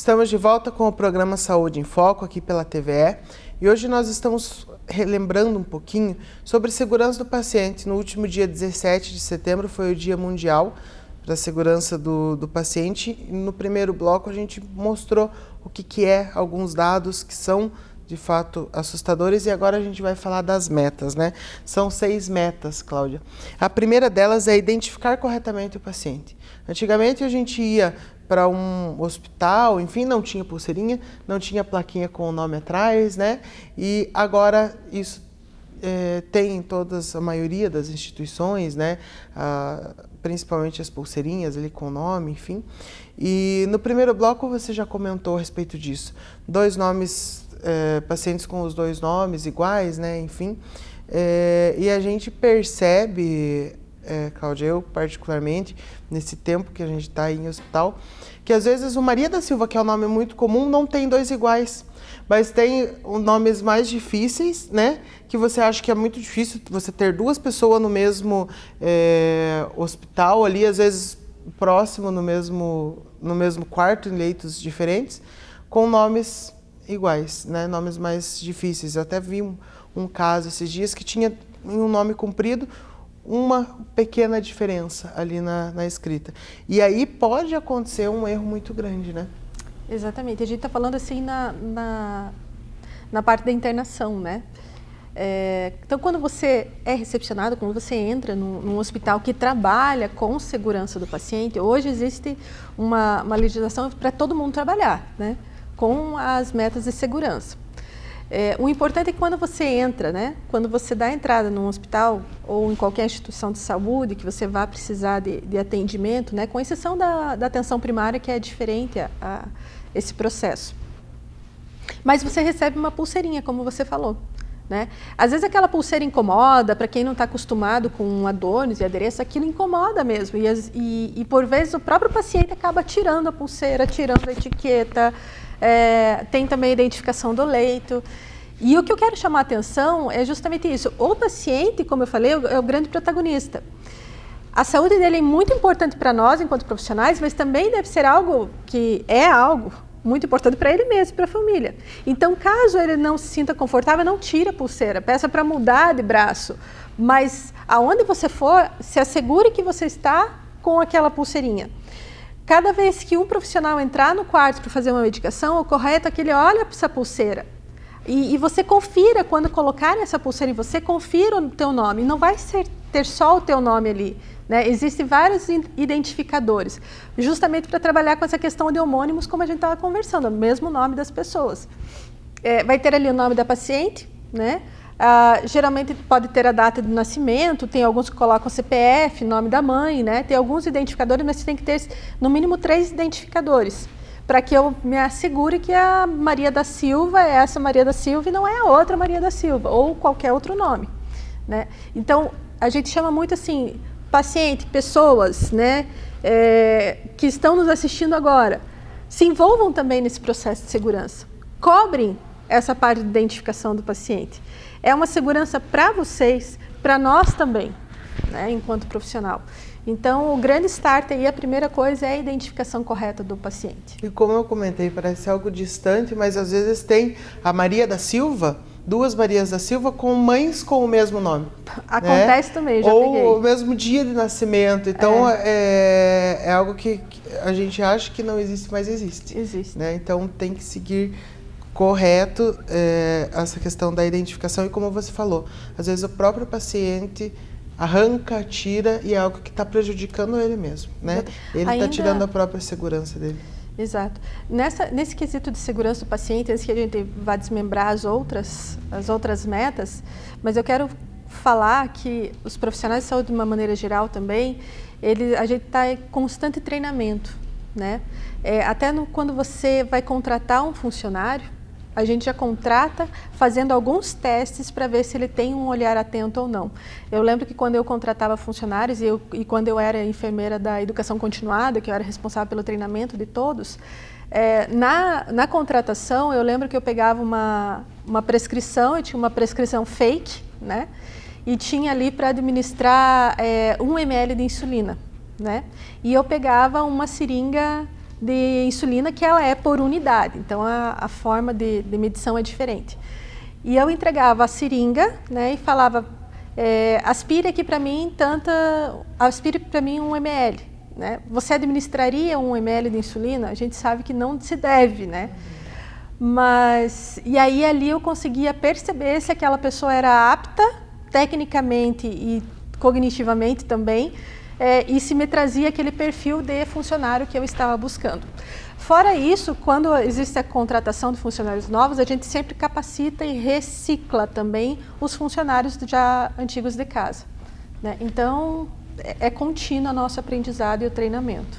Estamos de volta com o programa Saúde em Foco aqui pela TVE e hoje nós estamos relembrando um pouquinho sobre segurança do paciente. No último dia 17 de setembro foi o Dia Mundial para a Segurança do Paciente e no primeiro bloco a gente mostrou o que é alguns dados que são de fato assustadores e agora a gente vai falar das metas, né? São 6 metas, Cláudia. A primeira delas é identificar corretamente o paciente. Antigamente a gente ia para um hospital, enfim, não tinha pulseirinha, não tinha plaquinha com o nome atrás, né? E agora isso tem em a maioria das instituições, né? Principalmente as pulseirinhas ali com o nome, enfim. E no primeiro bloco você já comentou a respeito disso. 2 nomes, pacientes com os 2 nomes iguais, né? Enfim. E a gente percebe, Cláudia, eu particularmente, nesse tempo que a gente está em hospital, que às vezes o Maria da Silva, que é um nome muito comum, não tem 2 iguais, mas tem nomes mais difíceis, né? Que você acha que é muito difícil você ter 2 pessoas no mesmo hospital ali, às vezes próximo no mesmo quarto, em leitos diferentes, com nomes iguais, né? Nomes mais difíceis. Eu até vi um caso esses dias que tinha um nome comprido, uma pequena diferença ali na escrita. E aí pode acontecer um erro muito grande, né? Exatamente. A gente está falando assim na parte da internação, né? Então, quando você é recepcionado, quando você entra num hospital que trabalha com segurança do paciente, hoje existe uma legislação para todo mundo trabalhar, né? Com as metas de segurança. O importante é que quando você entra, né, quando você dá entrada num hospital ou em qualquer instituição de saúde que você vá precisar de atendimento, né, com exceção da atenção primária, que é diferente a esse processo. Mas você recebe uma pulseirinha, como você falou, né? Às vezes aquela pulseira incomoda, para quem não está acostumado com adornos e adereços, aquilo incomoda mesmo. E por vezes o próprio paciente acaba tirando a pulseira, tirando a etiqueta. Tem também a identificação do leito. E o que eu quero chamar a atenção é justamente isso. O paciente, como eu falei, é o grande protagonista. A saúde dele é muito importante para nós, enquanto profissionais, mas também deve ser algo que é algo muito importante para ele mesmo, para a família. Então, caso ele não se sinta confortável, não tire a pulseira, peça para mudar de braço. Mas, aonde você for, se assegure que você está com aquela pulseirinha. Cada vez que um profissional entrar no quarto para fazer uma medicação, o correto é que ele olhe para essa pulseira. E você confira, quando colocar essa pulseira em você, confira o teu nome. Não vai ter só o teu nome ali, né? Existem vários identificadores, justamente para trabalhar com essa questão de homônimos, como a gente estava conversando, o mesmo nome das pessoas. Vai ter ali o nome da paciente, né? Geralmente pode ter a data de nascimento, tem alguns que colocam CPF, nome da mãe, né? Tem alguns identificadores, mas você tem que ter no mínimo 3 identificadores, para que eu me assegure que a Maria da Silva é essa Maria da Silva e não é a outra Maria da Silva, ou qualquer outro nome, né? Então, a gente chama muito assim, paciente, pessoas, né, que estão nos assistindo agora, se envolvam também nesse processo de segurança, cobrem essa parte de identificação do paciente. É uma segurança para vocês, para nós também, né, enquanto profissional. Então, o grande start aí, a primeira coisa é a identificação correta do paciente. E como eu comentei, parece algo distante, mas às vezes tem a Maria da Silva, 2 Marias da Silva com mães com o mesmo nome. Acontece, né? Também, já ou peguei. o mesmo dia de nascimento. Então, é algo que a gente acha que não existe, mas existe. Existe. Né? Então, tem que seguir correto essa questão da identificação. E como você falou, às vezes o próprio paciente arranca, tira e é algo que está prejudicando ele mesmo, né? Ele está tirando a própria segurança dele. Exato. Nesse quesito de segurança do paciente, antes que a gente vá desmembrar as outras metas, mas eu quero falar que os profissionais de saúde, de uma maneira geral também, a gente está em constante treinamento, né? Até quando você vai contratar um funcionário, a gente já contrata fazendo alguns testes para ver se ele tem um olhar atento ou não. Eu lembro que quando eu contratava funcionários e quando eu era enfermeira da educação continuada, que eu era responsável pelo treinamento de todos, na contratação eu lembro que eu pegava uma prescrição, eu tinha uma prescrição fake, né? E tinha ali para administrar 1 ml de insulina, né? E eu pegava uma seringa de insulina que ela é por unidade, então a forma de medição é diferente. E eu entregava a seringa, né, e falava, aspire aqui para mim aspire para mim 1 ml. Né? Você administraria 1 ml de insulina? A gente sabe que não se deve, né? E aí ali eu conseguia perceber se aquela pessoa era apta, tecnicamente e cognitivamente também, e se me trazia aquele perfil de funcionário que eu estava buscando. Fora isso, quando existe a contratação de funcionários novos, a gente sempre capacita e recicla também os funcionários já antigos de casa. Né? Então, é contínuo o nosso aprendizado e o treinamento.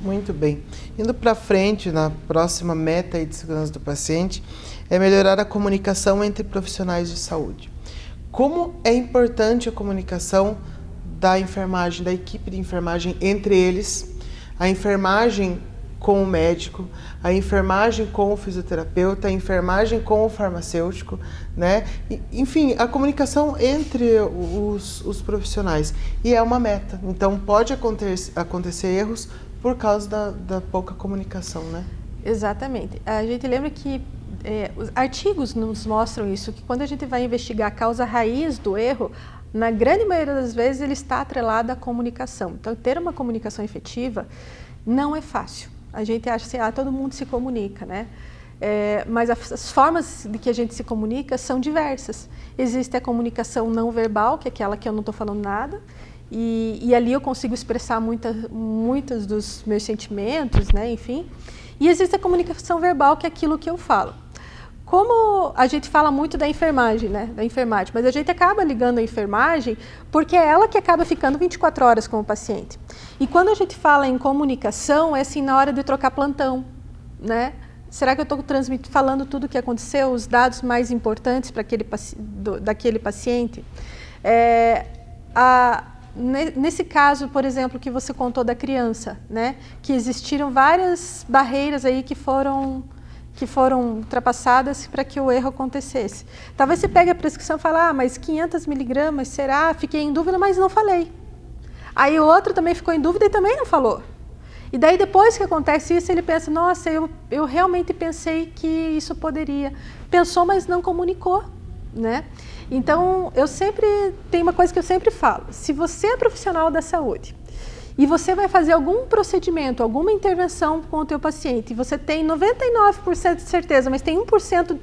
Muito bem. Indo para frente, na próxima meta aí de segurança do paciente, é melhorar a comunicação entre profissionais de saúde. Como é importante a comunicação da enfermagem, da equipe de enfermagem entre eles, a enfermagem com o médico, a enfermagem com o fisioterapeuta, a enfermagem com o farmacêutico, né? Enfim, a comunicação entre os profissionais. E é uma meta. Então, pode acontecer erros por causa da pouca comunicação, né? Exatamente. A gente lembra que os artigos nos mostram isso, que quando a gente vai investigar a causa raiz do erro, na grande maioria das vezes ele está atrelado à comunicação. Então, ter uma comunicação efetiva não é fácil. A gente acha assim, todo mundo se comunica, né? Mas as formas de que a gente se comunica são diversas. Existe a comunicação não verbal, que é aquela que eu não estou falando nada, e ali eu consigo expressar muitos dos meus sentimentos, né? Enfim. E existe a comunicação verbal, que é aquilo que eu falo. Como a gente fala muito da enfermagem, né? Da enfermagem, mas a gente acaba ligando a enfermagem porque é ela que acaba ficando 24 horas com o paciente. E quando a gente fala em comunicação, é assim na hora de trocar plantão, né? Será que eu estou falando tudo o que aconteceu, os dados mais importantes para daquele paciente? Nesse caso, por exemplo, que você contou da criança, né? Que existiram várias barreiras aí que foram ultrapassadas para que o erro acontecesse. Talvez você pegue a prescrição e fale, mas 500 miligramas, será? Fiquei em dúvida, mas não falei. Aí o outro também ficou em dúvida e também não falou. E daí depois que acontece isso, ele pensa, nossa, eu realmente pensei que isso poderia. Pensou, mas não comunicou, né? Então, tem uma coisa que eu sempre falo, se você é profissional da saúde, e você vai fazer algum procedimento, alguma intervenção com o teu paciente, e você tem 99% de certeza, mas tem 1%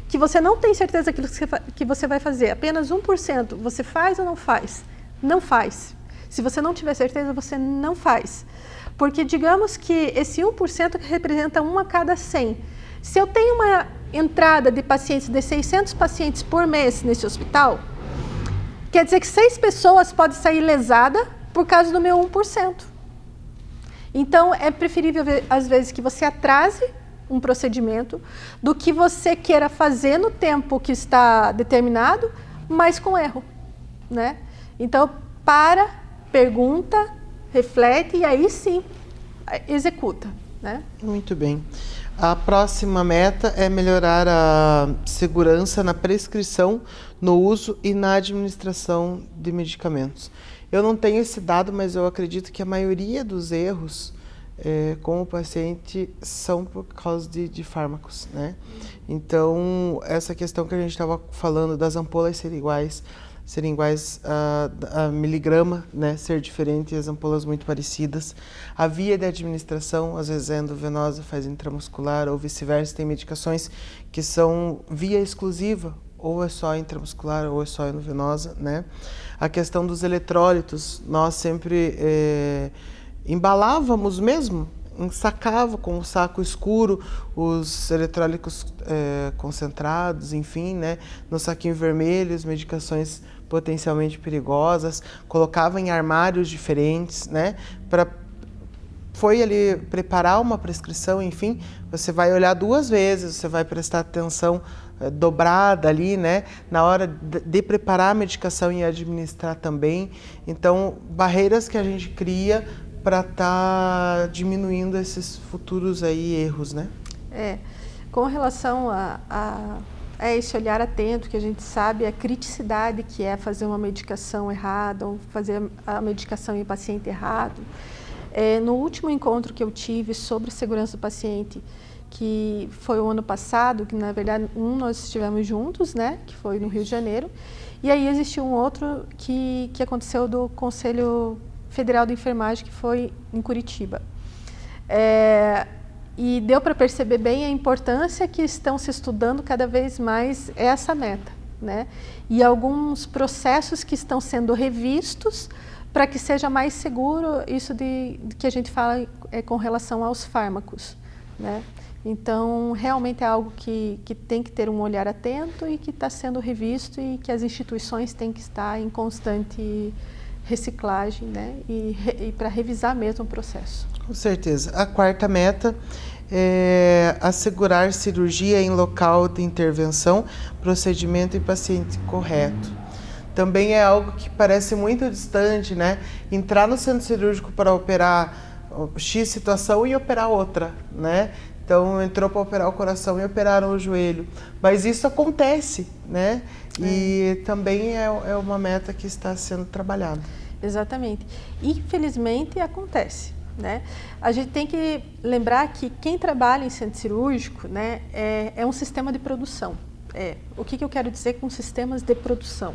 que você não tem certeza que você vai fazer, apenas 1%, você faz ou não faz? Não faz. Se você não tiver certeza, você não faz. Porque digamos que esse 1% representa 1 a cada 100. Se eu tenho uma entrada de pacientes, de 600 pacientes por mês nesse hospital, quer dizer que 6 pessoas podem sair lesadas por causa do meu 1%. Então, é preferível, às vezes, que você atrase um procedimento do que você queira fazer no tempo que está determinado, mas com erro, né? Então, pergunta, reflete e aí sim, executa, né? Muito bem. A próxima meta é melhorar a segurança na prescrição, no uso e na administração de medicamentos. Eu não tenho esse dado, mas eu acredito que a maioria dos erros com o paciente são por causa de fármacos, né? Então, essa questão que a gente estava falando das ampolas serem iguais a miligrama, né, ser diferente, as ampolas muito parecidas. A via de administração, às vezes é endovenosa, faz intramuscular ou vice-versa. Tem medicações que são via exclusiva, ou é só intramuscular ou é só endovenosa, né? A questão dos eletrólitos, nós sempre embalávamos mesmo, ensacava com o saco escuro os eletrólitos concentrados, enfim, né, no saquinho vermelho, as medicações potencialmente perigosas, colocava em armários diferentes, né, foi ali preparar uma prescrição, enfim, você vai olhar 2 vezes, você vai prestar atenção dobrada ali, né, na hora de preparar a medicação e administrar também. Então, barreiras que a gente cria para estar diminuindo esses futuros aí erros, né? Com relação a esse olhar atento, que a gente sabe a criticidade que é fazer uma medicação errada ou fazer a medicação em paciente errado, No último encontro que eu tive sobre segurança do paciente, que foi o ano passado, que na verdade nós estivemos juntos, né, que foi no Rio de Janeiro, e aí existiu um outro que aconteceu do Conselho Federal de Enfermagem, que foi em Curitiba. E deu para perceber bem a importância que estão se estudando cada vez mais essa meta, né? E alguns processos que estão sendo revistos para que seja mais seguro isso de que a gente fala com relação aos fármacos, né? Então, realmente é algo que tem que ter um olhar atento e que está sendo revisto e que as instituições têm que estar em constante reciclagem, né? E para revisar mesmo o processo. Com certeza. A quarta meta é assegurar cirurgia em local de intervenção, procedimento e paciente correto. Também é algo que parece muito distante, né? Entrar no centro cirúrgico para operar X situação e operar outra, né? Então, entrou para operar o coração e operaram o joelho. Mas isso acontece, né? E também é uma meta que está sendo trabalhada. Exatamente. Infelizmente, acontece, né? A gente tem que lembrar que quem trabalha em centro cirúrgico, né, é um sistema de produção. O que eu quero dizer com sistemas de produção?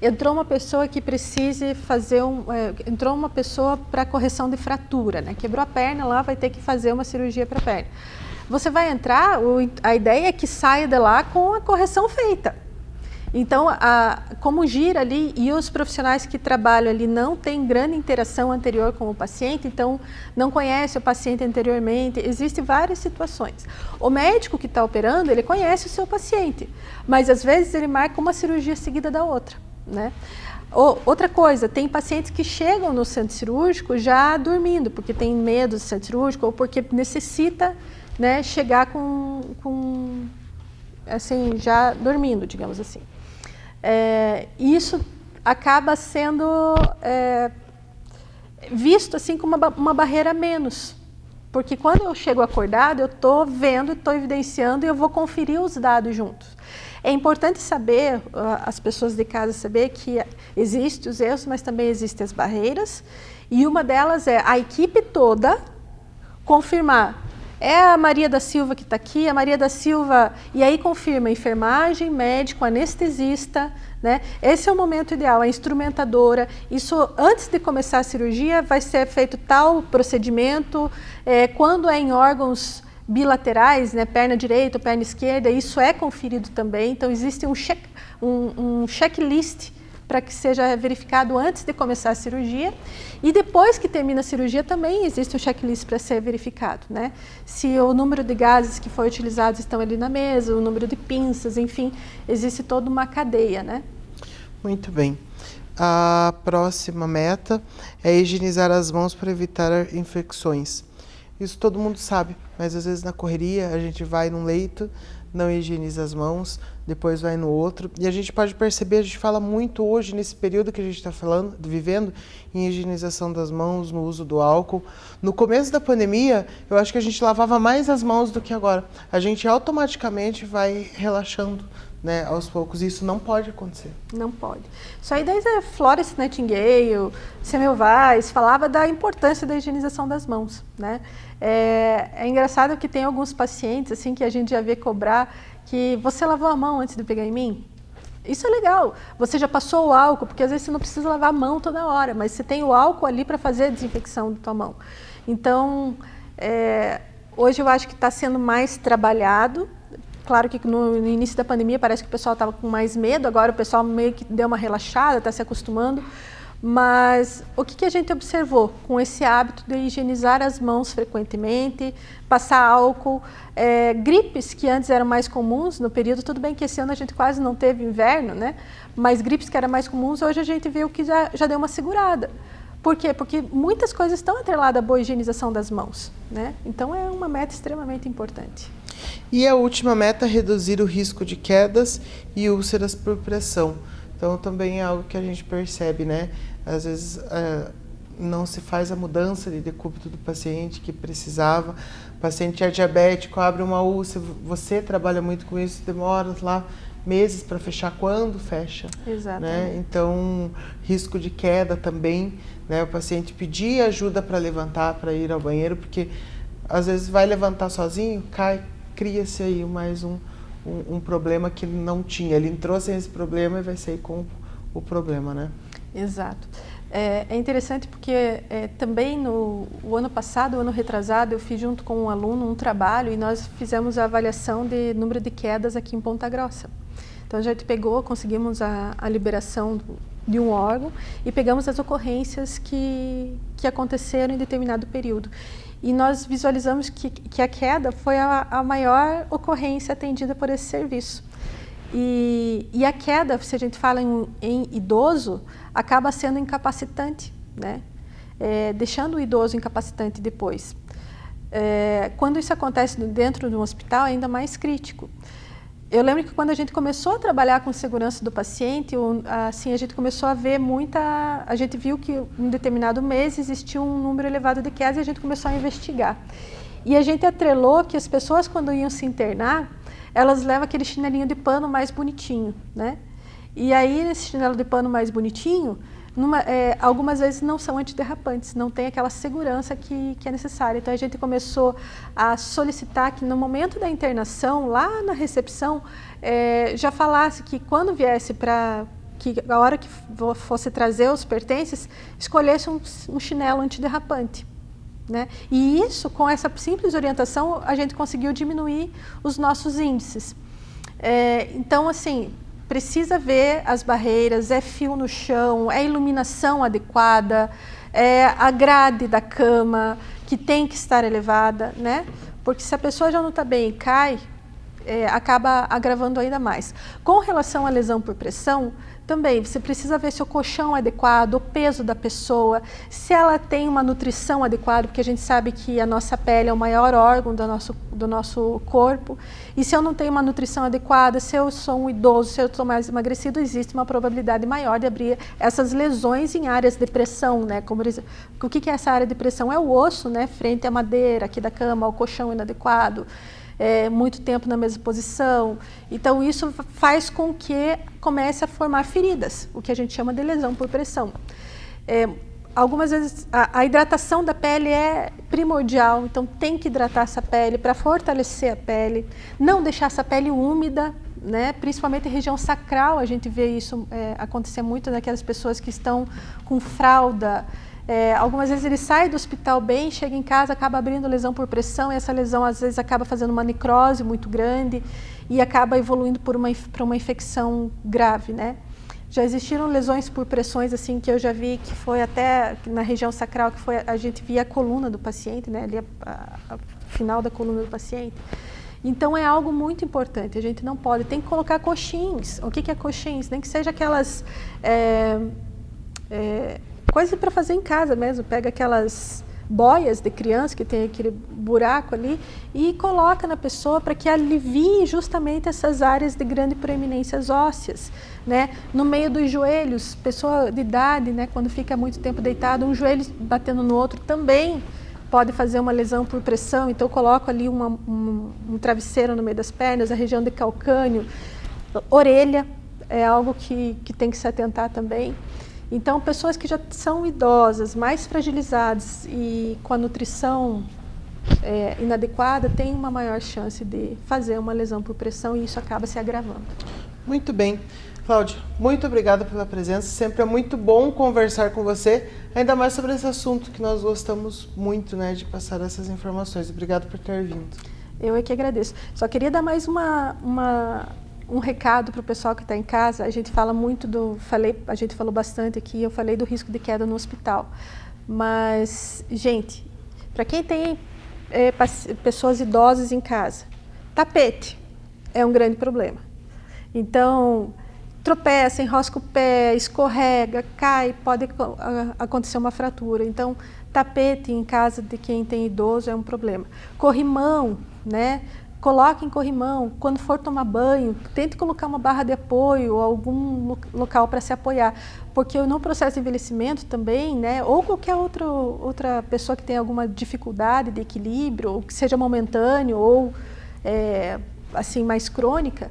Entrou uma pessoa que precise fazer entrou uma pessoa para correção de fratura, né? Quebrou a perna, lá vai ter que fazer uma cirurgia para a perna. Você vai entrar, a ideia é que saia de lá com a correção feita. Então, como gira ali e os profissionais que trabalham ali não têm grande interação anterior com o paciente, então não conhece o paciente anteriormente, existem várias situações. O médico que está operando, ele conhece o seu paciente, mas às vezes ele marca uma cirurgia seguida da outra, né? Outra coisa, tem pacientes que chegam no centro cirúrgico já dormindo, porque tem medo do centro cirúrgico ou porque necessita, né, chegar assim, já dormindo, digamos assim. Isso acaba sendo visto assim como uma barreira a menos, porque quando eu chego acordado, eu estou vendo, estou evidenciando e eu vou conferir os dados juntos. É importante saber, as pessoas de casa saber que existem os erros, mas também existem as barreiras, e uma delas é a equipe toda confirmar. É a Maria da Silva que está aqui, a Maria da Silva, e aí confirma enfermagem, médico, anestesista, né? Esse é o momento ideal, a instrumentadora. Isso, antes de começar a cirurgia, vai ser feito tal procedimento, quando é em órgãos bilaterais, né, perna direita ou perna esquerda, isso é conferido também. Então, existe um checklist para que seja verificado antes de começar a cirurgia. E depois que termina a cirurgia também existe um checklist para ser verificado, né? Se o número de gases que foi utilizados estão ali na mesa, o número de pinças, enfim, existe toda uma cadeia, né? Muito bem. A próxima meta é higienizar as mãos para evitar infecções. Isso todo mundo sabe, mas às vezes na correria a gente vai num leito, não higieniza as mãos, depois vai no outro. E a gente pode perceber, a gente fala muito hoje, nesse período que a gente está vivendo, em higienização das mãos, no uso do álcool. No começo da pandemia, eu acho que a gente lavava mais as mãos do que agora. A gente automaticamente vai relaxando, né, aos poucos, e isso não pode acontecer. Não pode. Isso aí desde a Florence Nightingale, Semmelweis, falava da importância da higienização das mãos, né? É engraçado que tem alguns pacientes assim que a gente já vê cobrar que você lavou a mão antes de pegar em mim. Isso é legal. Você já passou o álcool, porque às vezes você não precisa lavar a mão toda hora, mas você tem o álcool ali para fazer a desinfecção da tua mão. Então, hoje eu acho que está sendo mais trabalhado. Claro que no início da pandemia parece que o pessoal estava com mais medo, agora o pessoal meio que deu uma relaxada, está se acostumando. Mas o que a gente observou com esse hábito de higienizar as mãos frequentemente, passar álcool, gripes que antes eram mais comuns no período, tudo bem que esse ano a gente quase não teve inverno, né? Mas gripes que eram mais comuns, hoje a gente viu que já deu uma segurada. Por quê? Porque muitas coisas estão atreladas à boa higienização das mãos, né? Então é uma meta extremamente importante. E a última meta é reduzir o risco de quedas e úlceras por pressão. Então também é algo que a gente percebe, né? Às vezes não se faz a mudança de decúbito do paciente que precisava. O paciente é diabético, abre uma úlcera, você trabalha muito com isso, demora lá meses para fechar quando fecha. Exatamente. Né? Então, risco de queda também, né? O paciente pedir ajuda para levantar, para ir ao banheiro, porque às vezes vai levantar sozinho, cai, cria-se aí mais um problema que não tinha. Ele entrou sem esse problema e vai sair com o problema, né? Exato. É interessante porque também o ano passado, o ano retrasado, eu fiz junto com um aluno um trabalho e nós fizemos a avaliação de número de quedas aqui em Ponta Grossa. Então a gente conseguimos a liberação de um órgão e pegamos as ocorrências que aconteceram em determinado período. E nós visualizamos que a queda foi a maior ocorrência atendida por esse serviço. E a queda, se a gente fala em idoso, acaba sendo incapacitante, né? Deixando o idoso incapacitante depois. Quando isso acontece dentro de um hospital, é ainda mais crítico. Eu lembro que quando a gente começou a trabalhar com segurança do paciente, assim, a gente começou a ver a gente viu que em um determinado mês existia um número elevado de quedas e a gente começou a investigar. E a gente atrelou que as pessoas, quando iam se internar, elas levam aquele chinelinho de pano mais bonitinho, né? E aí, nesse chinelo de pano mais bonitinho, algumas vezes não são antiderrapantes, não tem aquela segurança que é necessária. Então, a gente começou a solicitar que no momento da internação, lá na recepção, já falasse que quando viesse que a hora que fosse trazer os pertences, escolhesse um chinelo antiderrapante. Né? E isso, com essa simples orientação, a gente conseguiu diminuir os nossos índices. Então, assim, precisa ver as barreiras, fio no chão, iluminação adequada, a grade da cama, que tem que estar elevada, né? Porque se a pessoa já não está bem e cai, acaba agravando ainda mais. Com relação à lesão por pressão, também você precisa ver se o colchão é adequado, o peso da pessoa, se ela tem uma nutrição adequada, porque a gente sabe que a nossa pele é o maior órgão do nosso corpo, e se eu não tenho uma nutrição adequada, se eu sou um idoso, se eu estou mais emagrecido, existe uma probabilidade maior de abrir essas lesões em áreas de pressão, né? Como, o que é essa área de pressão? É o osso, né? Frente à madeira aqui da cama, o colchão inadequado. Muito tempo na mesma posição. Então, isso faz com que comece a formar feridas, o que a gente chama de lesão por pressão. Algumas vezes, a hidratação da pele é primordial, então tem que hidratar essa pele para fortalecer a pele, não deixar essa pele úmida, né? Principalmente em região sacral, a gente vê isso acontecer muito naquelas pessoas que estão com fralda. Algumas vezes ele sai do hospital bem, chega em casa, acaba abrindo lesão por pressão, e essa lesão às vezes acaba fazendo uma necrose muito grande e acaba evoluindo para uma infecção grave, né? Já existiram lesões por pressões assim que eu já vi, que foi até na região sacral, que foi a gente via a coluna do paciente, né? Ali a final da coluna do paciente. Então é algo muito importante, a gente não pode, tem que colocar coxins. O que é coxins? Nem que seja aquelas coisa para fazer em casa mesmo, pega aquelas boias de criança que tem aquele buraco ali e coloca na pessoa para que alivie justamente essas áreas de grande proeminências ósseas, né? No meio dos joelhos, pessoa de idade, né, quando fica muito tempo deitado, um joelho batendo no outro também pode fazer uma lesão por pressão, então eu coloco ali um travesseiro no meio das pernas, a região de calcâneo, orelha é algo que tem que se atentar também. Então, pessoas que já são idosas, mais fragilizadas e com a nutrição inadequada, têm uma maior chance de fazer uma lesão por pressão e isso acaba se agravando. Muito bem. Cláudia, muito obrigada pela presença. Sempre é muito bom conversar com você, ainda mais sobre esse assunto que nós gostamos muito, né, de passar essas informações. Obrigado por ter vindo. Eu é que agradeço. Só queria dar mais um recado para o pessoal que está em casa. A gente fala muito a gente falou bastante aqui, eu falei do risco de queda no hospital. Mas, gente, para quem tem pessoas idosas em casa, tapete é um grande problema. Então, tropeça, enrosca o pé, escorrega, cai, pode acontecer uma fratura. Então, tapete em casa de quem tem idoso é um problema. Corrimão, né? Coloque em corrimão, quando for tomar banho, tente colocar uma barra de apoio ou algum local para se apoiar, porque no processo de envelhecimento também, né, ou qualquer outra pessoa que tenha alguma dificuldade de equilíbrio, ou que seja momentâneo ou assim mais crônica,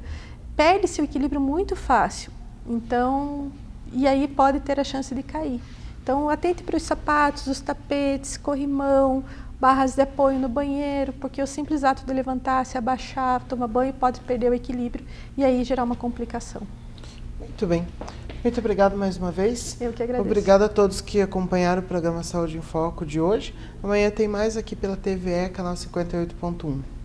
perde-se o equilíbrio muito fácil. Então, e aí pode ter a chance de cair. Então, atente para os sapatos, os tapetes, corrimão, barras de apoio no banheiro, porque o simples ato de levantar, se abaixar, tomar banho, pode perder o equilíbrio e aí gerar uma complicação. Muito bem. Muito obrigado mais uma vez. Eu que agradeço. Obrigada a todos que acompanharam o programa Saúde em Foco de hoje. Amanhã tem mais aqui pela TVE, canal 58.1.